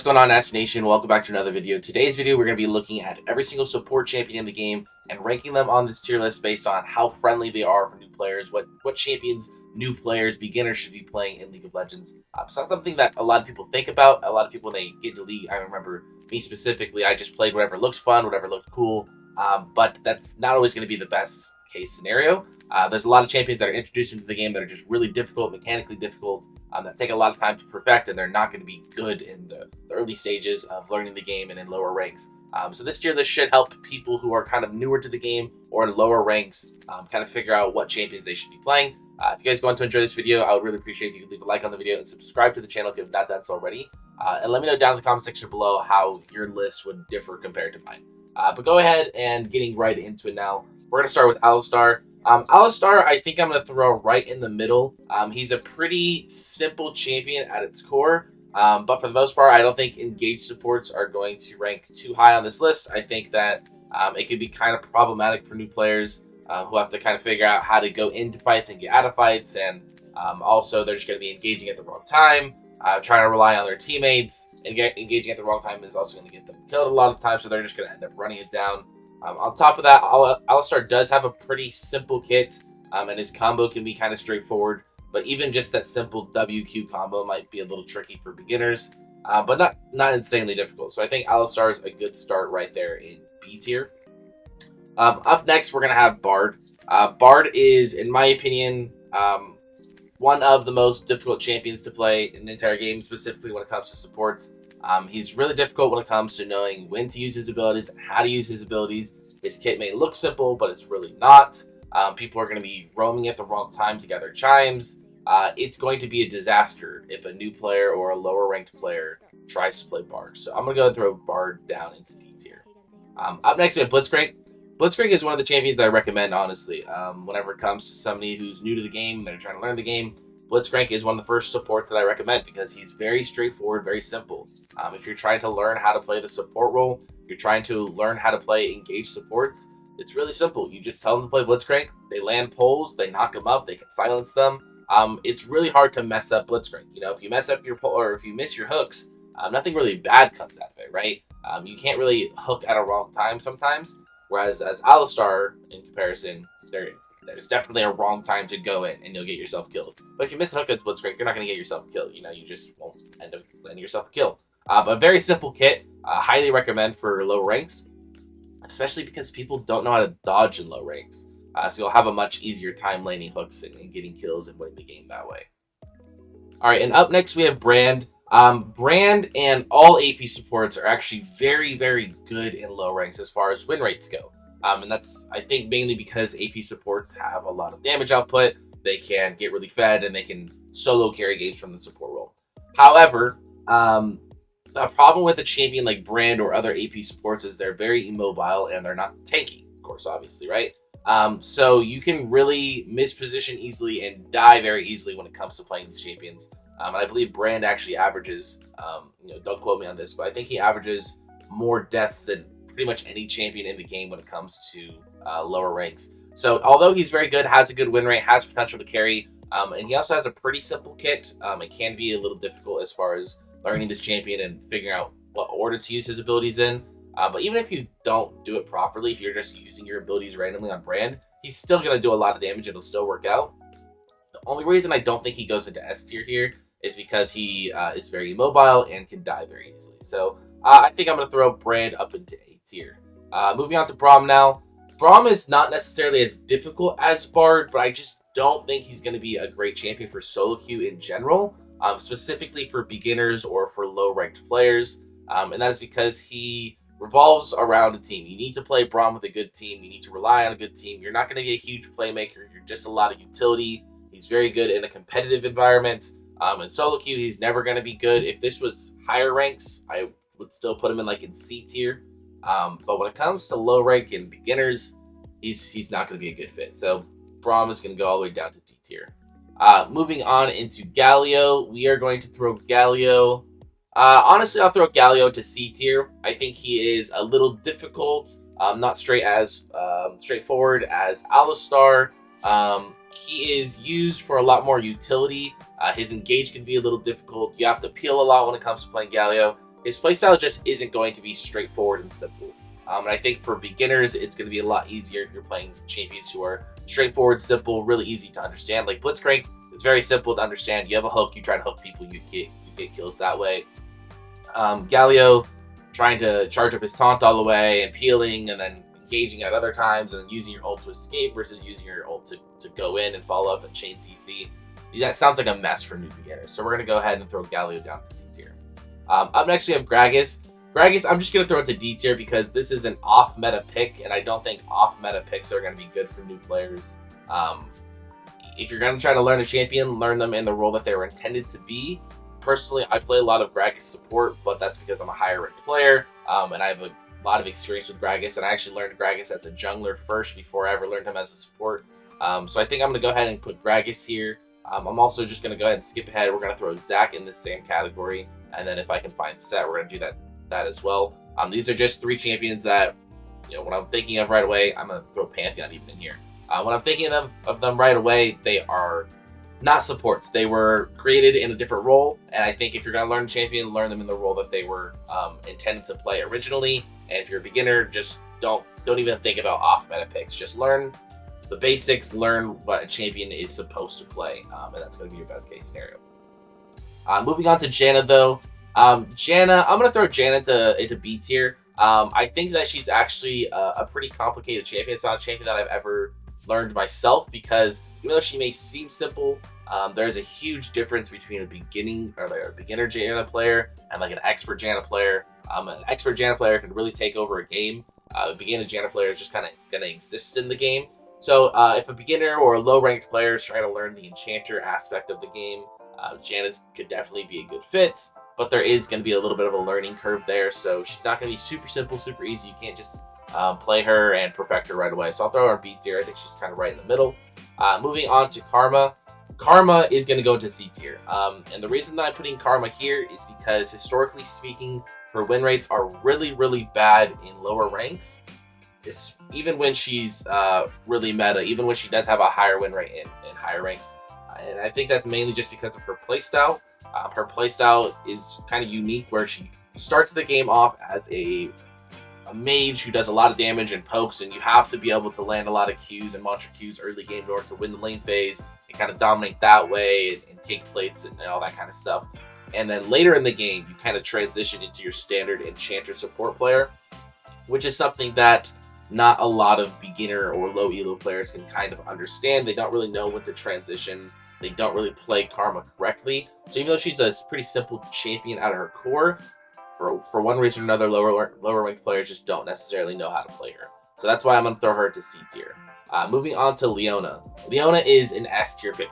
going on, Nasteey Nation? Welcome back to another video. Today's video, we're going to be looking at every single support champion in the game and ranking them on this tier list based on how friendly they are for new players, what champions new players, beginners should be playing in League of Legends. So that's something that a lot of people think about. A lot of people, when they get to League, I remember me specifically, I just played whatever looked fun, whatever looked cool, but that's not always going to be the best case scenario. There's a lot of champions that are introduced into the game that are just really difficult, mechanically difficult, that take a lot of time to perfect, and they're not going to be good in the early stages of learning the game and in lower ranks. So this tier list should help people who are kind of newer to the game or in lower ranks kind of figure out what champions they should be playing. If you guys go on to enjoy this video, I would really appreciate if you could leave a like on the video and subscribe to the channel if you have not done so already. And let me know down in the comment section below how your list would differ compared to mine. But go ahead and getting right into it now. We're going to start with Alistar. Alistar, I think I'm going to throw right in the middle. He's a pretty simple champion at its core, but for the most part, I don't think engaged supports are going to rank too high on this list. I think that it could be kind of problematic for new players who have to kind of figure out how to go into fights and get out of fights, and also they're just going to be engaging at the wrong time, trying to rely on their teammates, and engaging at the wrong time is also going to get them killed a lot of times, so they're just going to end up running it down. On top of that, Alistar does have a pretty simple kit, and his combo can be kind of straightforward, but even just that simple WQ combo might be a little tricky for beginners, but not insanely difficult. So I think Alistar is a good start right there in B tier. Up next, we're going to have Bard. Bard is, in my opinion, one of the most difficult champions to play in the entire game, specifically when it comes to supports. He's really difficult when it comes to knowing when to use his abilities and how to use his abilities. His kit may look simple, but it's really not. People are going to be roaming at the wrong time to gather chimes. It's going to be a disaster if a new player or a lower ranked player tries to play Bard. So I'm going to go and throw Bard down into D tier. Up next, we have Blitzcrank. Blitzcrank is one of the champions I recommend, honestly. Whenever it comes to somebody who's new to the game and they're trying to learn the game, Blitzcrank is one of the first supports that I recommend because he's very straightforward, very simple. If you're trying to learn how to play the support role, if you're trying to learn how to play engaged supports, it's really simple. You just tell them to play Blitzcrank, they land poles, they knock them up, they can silence them. It's really hard to mess up Blitzcrank. You know, if you mess up your pole or if you miss your hooks, nothing really bad comes out of it, right? You can't really hook at a wrong time sometimes, whereas as Alistar, in comparison, there's definitely a wrong time to go in and you'll get yourself killed. But if you miss a hook as Blitzcrank, you're not going to get yourself killed. You know, you just won't end up landing yourself a kill. But very simple kit. Highly recommend for low ranks, especially because people don't know how to dodge in low ranks. So you'll have a much easier time landing hooks and getting kills and winning the game that way. All right, and up next we have Brand. Brand and all AP supports are actually very, very good in low ranks as far as win rates go. And that's, I think, mainly because AP supports have a lot of damage output. They can get really fed, and they can solo carry games from the support role. However, the problem with a champion like Brand or other AP supports is they're very immobile, and they're not tanky, of course, obviously, right? So you can really misposition easily and die very easily when it comes to playing these champions. And I believe Brand actually averages, don't quote me on this, but I think he averages more deaths than pretty much any champion in the game when it comes to lower ranks. So although he's very good, has a good win rate, has potential to carry, and he also has a pretty simple kit, it can be a little difficult as far as learning this champion and figuring out what order to use his abilities in. But even if you don't do it properly, if you're just using your abilities randomly on Brand, he's still going to do a lot of damage. It'll still work out. The only reason I don't think he goes into S tier here is because he is very immobile and can die very easily. So I think I'm going to throw Brand up into A tier. Moving on to Braum now. Braum is not necessarily as difficult as Bard, but I just don't think he's going to be a great champion for solo queue in general, specifically for beginners or for low-ranked players. And that is because he revolves around a team. You need to play Braum with a good team. You need to rely on a good team. You're not going to get a huge playmaker. You're just a lot of utility. He's very good in a competitive environment. In solo queue, he's never going to be good. If this was higher ranks, I would still put him in C tier. But when it comes to low rank and beginners, he's not going to be a good fit. So Braum is going to go all the way down to D tier. Moving on into Galio, we are going to throw Galio. Honestly, I'll throw Galio to C tier. I think he is a little difficult, not straightforward as Alistar. He is used for a lot more utility. His engage can be a little difficult. You have to peel a lot when it comes to playing Galio. his playstyle just isn't going to be straightforward and simple. And I think for beginners, it's going to be a lot easier if you're playing champions who are straightforward, simple, really easy to understand. Like Blitzcrank is very simple to understand. You have a hook, you try to hook people, you get kills that way. Galio trying to charge up his taunt all the way and peeling and then engaging at other times and then using your ult to escape versus using your ult to go in and follow up and chain CC. That sounds like a mess for new beginners. So we're going to go ahead and throw Galio down to C tier. Up next we have Gragas. Gragas, I'm just going to throw it to D tier because this is an off-meta pick, and I don't think off-meta picks are going to be good for new players. If you're going to try to learn a champion, learn them in the role that they were intended to be. Personally, I play a lot of Gragas support, but that's because I'm a higher-ranked player, and I have a lot of experience with Gragas, and I actually learned Gragas as a jungler first before I ever learned him as a support. So I think I'm going to go ahead and put Gragas here. I'm also just going to go ahead and skip ahead. We're going to throw Zac in the same category, and then if I can find Set, we're going to do that as well. These are just 3 champions that, when I'm thinking of right away, I'm going to throw Pantheon even in here. When I'm thinking of them right away, they are not supports. They were created in a different role, and I think if you're going to learn a champion, learn them in the role that they were intended to play originally. And if you're a beginner, just don't even think about off-meta picks. Just learn the basics, learn what a champion is supposed to play, and that's going to be your best case scenario. Moving on to Janna, though. Janna, I'm going to throw Janna into B tier. I think that she's actually a pretty complicated champion. It's not a champion that I've ever learned myself because even though she may seem simple, there's a huge difference between a beginner Janna player and like an expert Janna player. An expert Janna player can really take over a game. A beginner Janna player is just kind of going to exist in the game. So if a beginner or a low-ranked player is trying to learn the enchanter aspect of the game, Janna could definitely be a good fit. But there is going to be a little bit of a learning curve there, so she's not going to be super simple, super easy. You can't just play her and perfect her right away. So I'll throw her in B tier. I think she's kind of right in the middle. Moving on to Karma. Karma is going to go into C tier. And the reason that I'm putting Karma here is because, historically speaking, her win rates are really, really bad in lower ranks. Even when she's really meta, even when she does have a higher win rate in higher ranks. And I think that's mainly just because of her playstyle. Her playstyle is kind of unique where she starts the game off as a mage who does a lot of damage and pokes, and you have to be able to land a lot of Qs and monster Qs early game in order to win the lane phase and kind of dominate that way and take plates and all that kind of stuff. And then later in the game, you kind of transition into your standard enchanter support player, which is something that not a lot of beginner or low elo players can kind of understand. They don't really know when to transition. They don't really play Karma correctly. So even though she's a pretty simple champion out of her core, for one reason or another, lower ranked players just don't necessarily know how to play her. So that's why I'm going to throw her to C tier. Moving on to Leona. Leona is an S tier pick,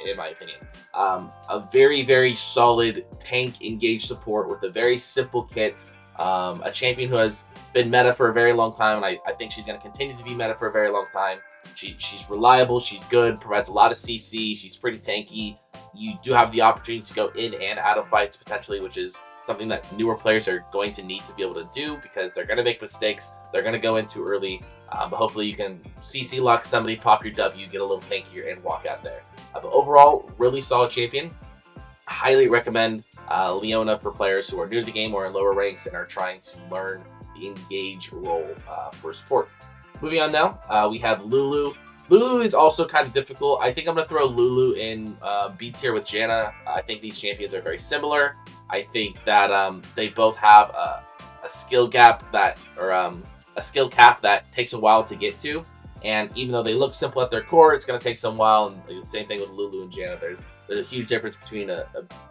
in my opinion. A very, very solid tank engage support with a very simple kit. A champion who has been meta for a very long time, and I think she's going to continue to be meta for a very long time. She's reliable, she's good, provides a lot of CC, she's pretty tanky. You do have the opportunity to go in and out of fights potentially, which is something that newer players are going to need to be able to do because they're going to make mistakes, they're going to go in too early, but hopefully you can CC lock somebody, pop your W, get a little tankier, and walk out there. But overall, really solid champion. Highly recommend Leona for players who are new to the game or in lower ranks and are trying to learn the engage role for support. Moving on now, we have Lulu. Lulu is also kind of difficult. I think I'm going to throw Lulu in B tier with Janna. I think these champions are very similar. I think that they both have a skill gap that, or a skill cap that takes a while to get to. And even though they look simple at their core, it's going to take some while. And the same thing with Lulu and Janna. There's a huge difference between a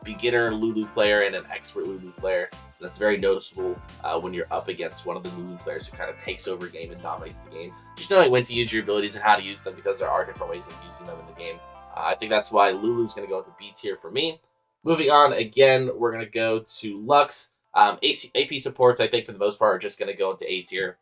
beginner Lulu player and an expert Lulu player. That's very noticeable when you're up against one of the Lulu players who kind of takes over a game and dominates the game. Just knowing when to use your abilities and how to use them, because there are different ways of using them in the game. I think that's why Lulu's going to go into B tier for me. Moving on, again, we're going to go to Lux. AP supports, I think, for the most part, are just going to go into A tier.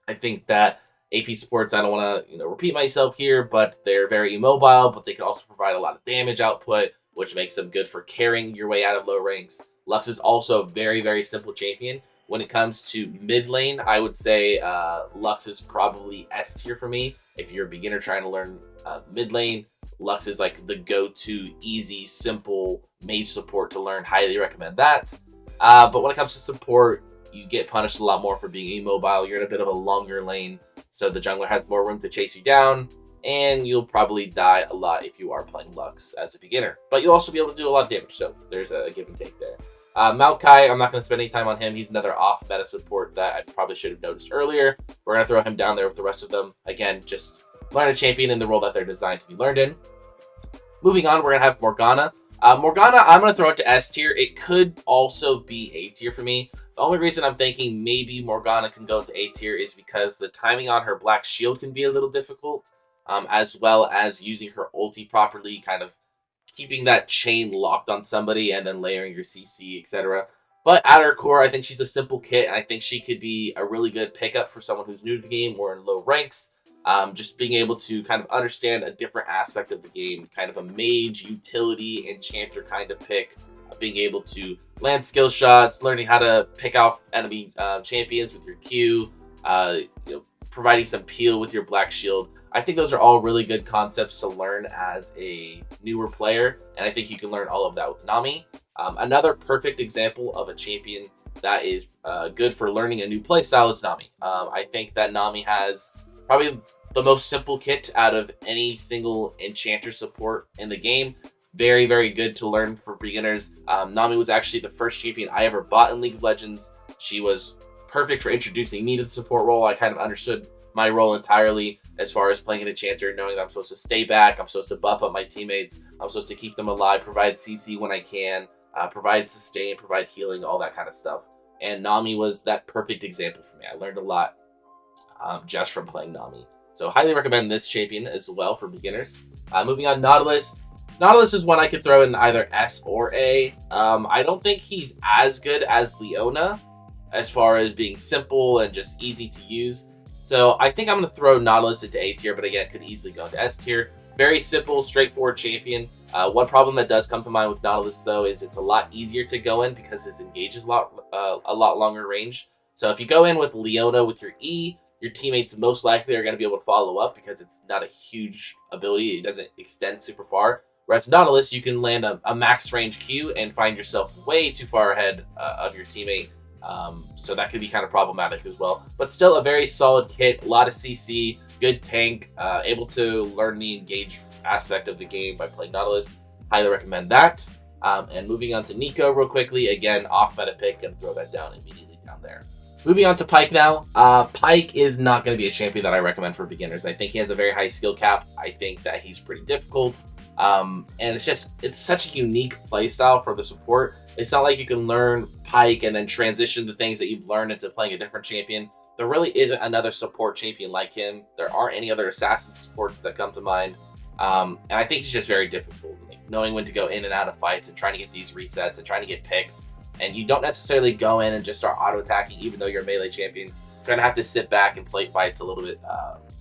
I think that AP supports, I don't want to repeat myself here, but they're very immobile, but they can also provide a lot of damage output, which makes them good for carrying your way out of low ranks. Lux is also a very, very simple champion. When it comes to mid lane, I would say Lux is probably S tier for me. If you're a beginner trying to learn mid lane, Lux is like the go-to, easy, simple mage support to learn. Highly recommend that. But when it comes to support, you get punished a lot more for being immobile. You're in a bit of a longer lane, so the jungler has more room to chase you down, and you'll probably die a lot if you are playing Lux as a beginner. But you'll also be able to do a lot of damage, so there's a give and take there. Maokai, I'm not going to spend any time on him. He's another off-meta support that I probably should have noticed earlier. We're going to throw him down there with the rest of them. Again, just learn a champion in the role that they're designed to be learned in. Moving on, we're going to have Morgana. Morgana, I'm going to throw it to S tier. It could also be A tier for me. The only reason I'm thinking maybe Morgana can go to A tier is because the timing on her black shield can be a little difficult, as well as using her ulti properly, kind of keeping that chain locked on somebody and then layering your CC, etc. But at her core, I think she's a simple kit, and I think she could be a really good pickup for someone who's new to the game or in low ranks. Just being able to kind of understand a different aspect of the game, kind of a mage, utility, enchanter kind of pick, being able to land skill shots, learning how to pick off enemy champions with your Q, providing some peel with your black shield. I think those are all really good concepts to learn as a newer player, and I think you can learn all of that with Nami. Another perfect example of a champion that is good for learning a new playstyle is Nami. I think that Nami has probably the most simple kit out of any single enchanter support in the game. Very, very good to learn for beginners. Nami was actually the first champion I ever bought in League of Legends. She was perfect for introducing me to the support role. I kind of understood my role entirely as far as playing an enchanter, knowing that I'm supposed to stay back, I'm supposed to buff up my teammates, I'm supposed to keep them alive, provide CC when I can, provide sustain, provide healing, all that kind of stuff. And Nami was that perfect example for me. I learned a lot just from playing Nami. So highly recommend this champion as well for beginners. Moving on, Nautilus. Nautilus is one I could throw in either S or A. I don't think he's as good as Leona as far as being simple and just easy to use. So I think I'm going to throw Nautilus into A tier, but again, could easily go into S tier. Very simple, straightforward champion. One problem that does come to mind with Nautilus, though, is it's a lot easier to go in because his engage is a lot longer range. So if you go in with Leona with your E, your teammates most likely are going to be able to follow up because it's not a huge ability. It doesn't extend super far. Whereas Nautilus, you can land a max range Q and find yourself way too far ahead of your teammate. So that could be kind of problematic as well. But still a very solid kit, a lot of CC, good tank, able to learn the engage aspect of the game by playing Nautilus. Highly recommend that. And moving on to Nico real quickly. Again, off meta pick, and throw that down immediately down there. Moving on to Pike now. Pike is not going to be a champion that I recommend for beginners. I think he has a very high skill cap. I think that he's pretty difficult. And it's such a unique playstyle for the support. It's not like you can learn Pike and then transition the things that you've learned into playing a different champion. There really isn't another support champion like him. There aren't any other assassin supports that come to mind. And I think he's just very difficult. Like, knowing when to go in and out of fights and trying to get these resets and trying to get picks. And you don't necessarily go in and just start auto-attacking even though you're a melee champion. You're going to have to sit back and play fights a little bit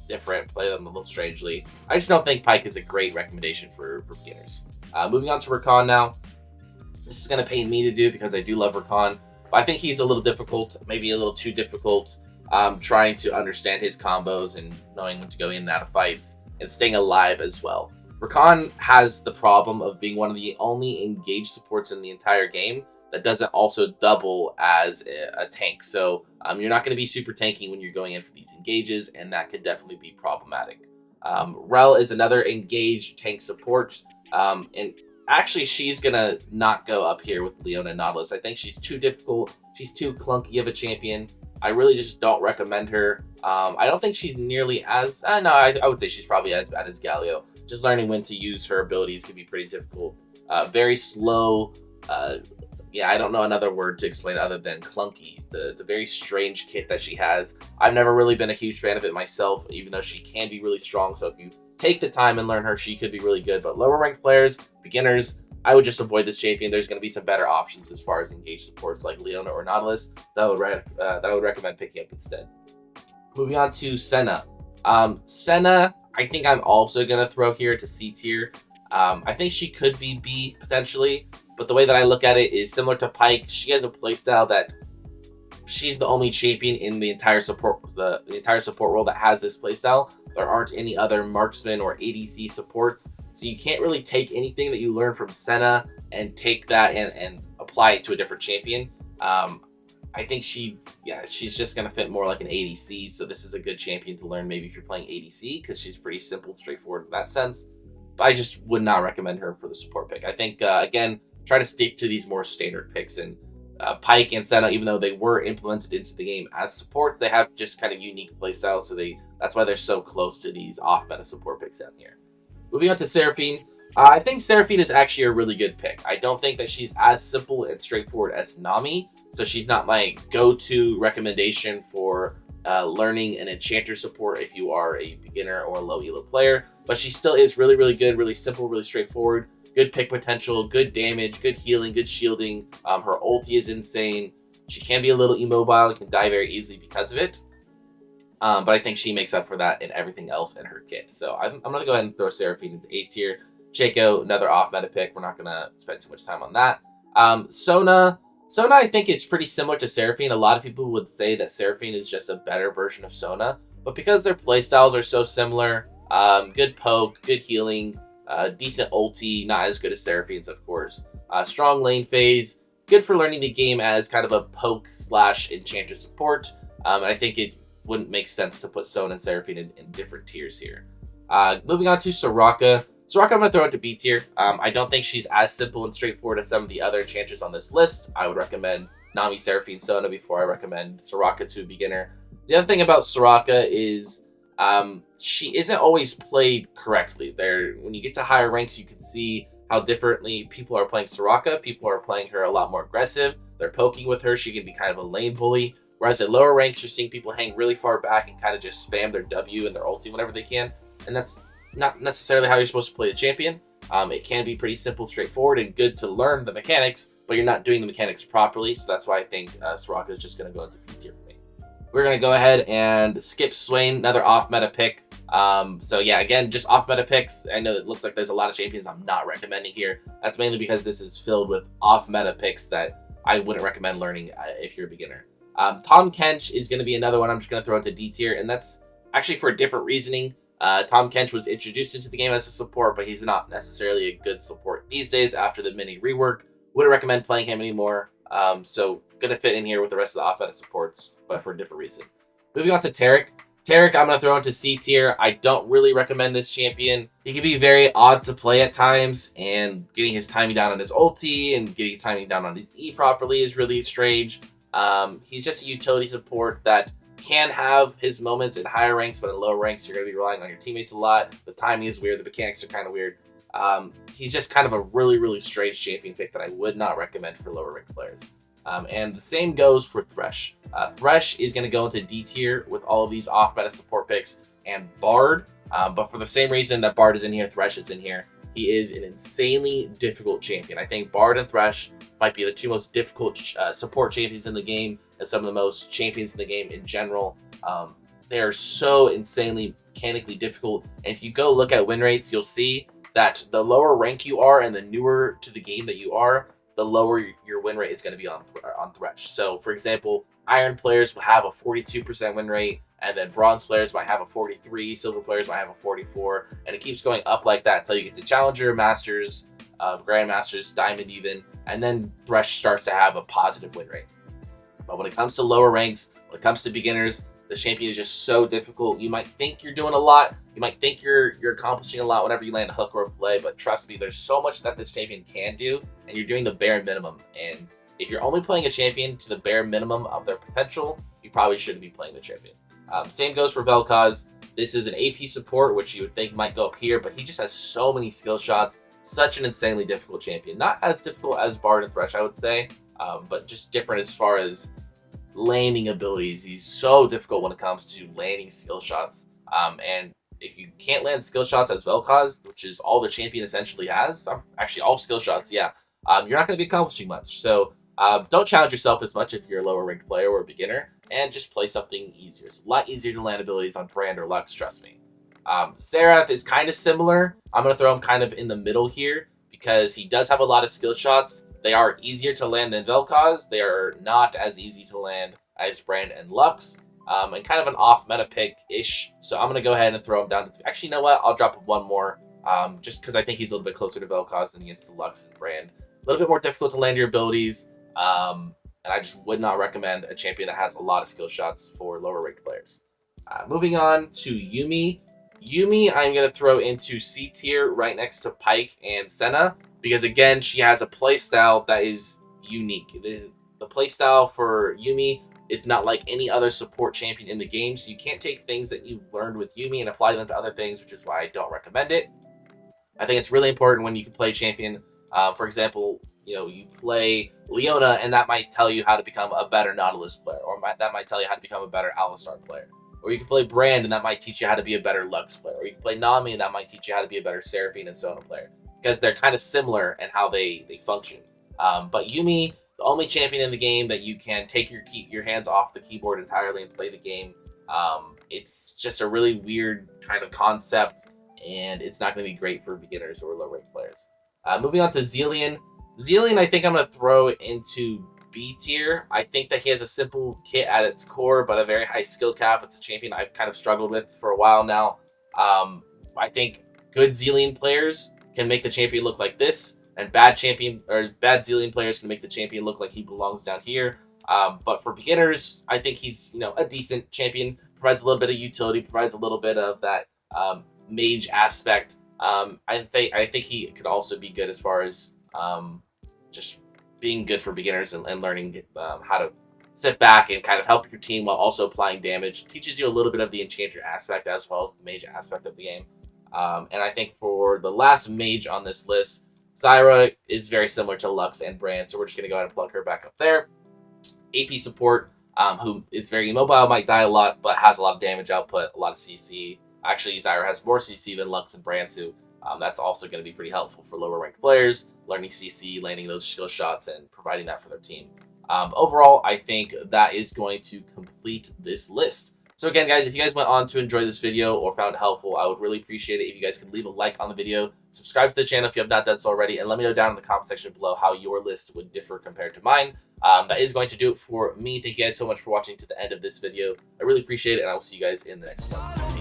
different, play them a little strangely. I just don't think Pike is a great recommendation for beginners. Moving on to Rakon now. This is going to pain me to do because I do love Rakon. But I think he's a little difficult, maybe a little too difficult, trying to understand his combos and knowing when to go in and out of fights and staying alive as well. Rakon has the problem of being one of the only engaged supports in the entire game that doesn't also double as a tank. So you're not going to be super tanky when you're going in for these engages, and that could definitely be problematic. Rel is another engaged tank support, and actually she's going to not go up here with Leona and Nautilus. I think she's too difficult. She's too clunky of a champion. I really just don't recommend her. I don't think she's nearly as... I would say she's probably as bad as Galio. Just learning when to use her abilities can be pretty difficult. Very slow. I don't know another word to explain other than clunky. It's a very strange kit that she has. I've never really been a huge fan of it myself, even though she can be really strong. So if you take the time and learn her, she could be really good. But lower ranked players, beginners, I would just avoid this champion. There's going to be some better options as far as engaged supports like Leona or Nautilus that I would recommend picking up instead. Moving on to Senna. Senna, I think I'm also going to throw here to C tier. I think she could be B potentially, but the way that I look at it is similar to Pike. She has a playstyle that she's the only champion in the entire support role that has this playstyle. There aren't any other marksman or ADC supports, so you can't really take anything that you learn from Senna and take that and apply it to a different champion. I think she's just going to fit more like an ADC, so this is a good champion to learn maybe if you're playing ADC, because she's pretty simple and straightforward in that sense. But I just would not recommend her for the support pick. I think, again, try to stick to these more standard picks, and Pike and Senna, even though they were implemented into the game as supports, they have just kind of unique playstyles, so that's why they're so close to these off-meta support picks down here. Moving on to Seraphine. I think Seraphine is actually a really good pick. I don't think that she's as simple and straightforward as Nami, so she's not my go-to recommendation for learning an enchanter support if you are a beginner or a low elo player, but she still is really, really good, really simple, really straightforward. Good pick potential, good damage, good healing, good shielding. Her ulti is insane. She can be a little immobile and can die very easily because of it. But I think she makes up for that in everything else in her kit. So I'm going to go ahead and throw Seraphine into A tier. Shaco, another off-meta pick. We're not going to spend too much time on that. Sona, I think, is pretty similar to Seraphine. A lot of people would say that Seraphine is just a better version of Sona. But because their playstyles are so similar, good poke, good healing, decent ulti, not as good as Seraphine's, of course. Strong lane phase, good for learning the game as kind of a poke / enchanter support. And I think it wouldn't make sense to put Sona and Seraphine in different tiers here. Moving on to Soraka. Soraka, I'm going to throw into B tier. I don't think she's as simple and straightforward as some of the other enchanters on this list. I would recommend Nami, Seraphine, Sona before I recommend Soraka to a beginner. The other thing about Soraka is she isn't always played correctly. When you get to higher ranks, you can see how differently people are playing Soraka. People are playing her a lot more aggressive. They're poking with her. She can be kind of a lane bully. Whereas at lower ranks, you're seeing people hang really far back and kind of just spam their W and their ulti whenever they can. And that's not necessarily how you're supposed to play a champion. It can be pretty simple, straightforward, and good to learn the mechanics, but you're not doing the mechanics properly. So that's why I think Soraka is just going to go into B tier for me. We're going to go ahead and skip Swain, another off-meta pick. So yeah, again, just off-meta picks. I know it looks like there's a lot of champions I'm not recommending here. That's mainly because this is filled with off-meta picks that I wouldn't recommend learning if you're a beginner. Tahm Kench is going to be another one I'm just going to throw into D tier, and that's actually for a different reasoning. Tahm Kench was introduced into the game as a support, but he's not necessarily a good support these days after the mini rework. Wouldn't recommend playing him anymore. So going to fit in here with the rest of the off-meta supports, but for a different reason. Moving on to Tarik. Tarik, I'm going to throw into C tier. I don't really recommend this champion. He can be very odd to play at times, and getting his timing down on his ulti and getting his timing down on his E properly is really strange. He's just a utility support that can have his moments in higher ranks, but in lower ranks, you're going to be relying on your teammates a lot. The timing is weird. The mechanics are kind of weird. He's just kind of a really, really strange champion pick that I would not recommend for lower rank players. And the same goes for Thresh. Thresh is going to go into D tier with all of these off-meta support picks and Bard. But for the same reason that Bard is in here, Thresh is in here. He is an insanely difficult champion. I think Bard and Thresh might be the two most difficult support champions in the game, and some of the most champions in the game in general. They're so insanely mechanically difficult. And if you go look at win rates, you'll see that the lower rank you are and the newer to the game that you are, the lower your win rate is going to be on Thresh. So, for example, Iron players will have a 42% win rate, and then Bronze players might have a 43, Silver players might have a 44, and it keeps going up like that until you get to Challenger, Masters, Grandmasters, Diamond even, and then Thresh starts to have a positive win rate. But when it comes to lower ranks, when it comes to beginners, the champion is just so difficult. You might think you're doing a lot. You might think you're accomplishing a lot whenever you land a hook or a fillet, but trust me, there's so much that this champion can do, and you're doing the bare minimum. And if you're only playing a champion to the bare minimum of their potential, you probably shouldn't be playing the champion. Same goes for Vel'Koz. This is an AP support, which you would think might go up here, but he just has so many skill shots. Such an insanely difficult champion. Not as difficult as Bard and Thresh, I would say, but just different as far as landing abilities. He's so difficult when it comes to landing skill shots. And if you can't land skill shots as Vel'Koz, which is all the champion essentially has, actually all skill shots, yeah, you're not going to be accomplishing much. So don't challenge yourself as much if you're a lower ranked player or a beginner, and just play something easier. It's a lot easier to land abilities on Brand or Lux, trust me. Seraph is kind of similar. I'm going to throw him kind of in the middle here because he does have a lot of skill shots. They are easier to land than Vel'Koz. They are not as easy to land as Brand and Lux. And kind of an off-meta pick-ish. So I'm going to go ahead and throw him down to... Actually, you know what? I'll drop one more. Just because I think he's a little bit closer to Vel'Koz than he is to Lux and Brand. A little bit more difficult to land your abilities. and I just would not recommend a champion that has a lot of skill shots for lower ranked players. Moving on to Yuumi. Yuumi, I'm going to throw into C tier right next to Pike and Senna, because again, she has a playstyle that is unique. The playstyle for Yuumi is not like any other support champion in the game, so you can't take things that you've learned with Yuumi and apply them to other things, which is why I don't recommend it. I think it's really important when you can play champion. For example, you play Leona, and that might tell you how to become a better Nautilus player, or that might tell you how to become a better Alistar player. Or you can play Brand, and that might teach you how to be a better Lux player. Or you can play Nami, and that might teach you how to be a better Seraphine and Sona player. Because they're kind of similar in how they function. But Yuumi, the only champion in the game that you can take your hands off the keyboard entirely and play the game. It's just a really weird kind of concept, and it's not going to be great for beginners or low-ranked players. Moving on to Xilian. Xilian, I think I'm going to throw into B tier. I think that he has a simple kit at its core, but a very high skill cap. It's a champion I've kind of struggled with for a while now. I think good Xilian players can make the champion look like this, and bad Xilian players can make the champion look like he belongs down here. But for beginners, I think he's a decent champion. Provides a little bit of utility, provides a little bit of that mage aspect. I think he could also be good as far as just being good for beginners and learning how to sit back and kind of help your team while also applying damage. It teaches you a little bit of the enchanter aspect as well as the mage aspect of the game. And I think for the last mage on this list, Zyra is very similar to Lux and Brand, so we're just going to go ahead and plug her back up there. AP support, who is very immobile, might die a lot, but has a lot of damage output, a lot of CC. Actually, Zyra has more CC than Lux and Brand, so that's also going to be pretty helpful for lower ranked players, learning CC, landing those skill shots, and providing that for their team. Overall, I think that is going to complete this list. So again, guys, if you guys went on to enjoy this video or found it helpful, I would really appreciate it if you guys could leave a like on the video, subscribe to the channel if you have not done so already, and let me know down in the comment section below how your list would differ compared to mine. That is going to do it for me. Thank you guys so much for watching to the end of this video. I really appreciate it, and I will see you guys in the next one.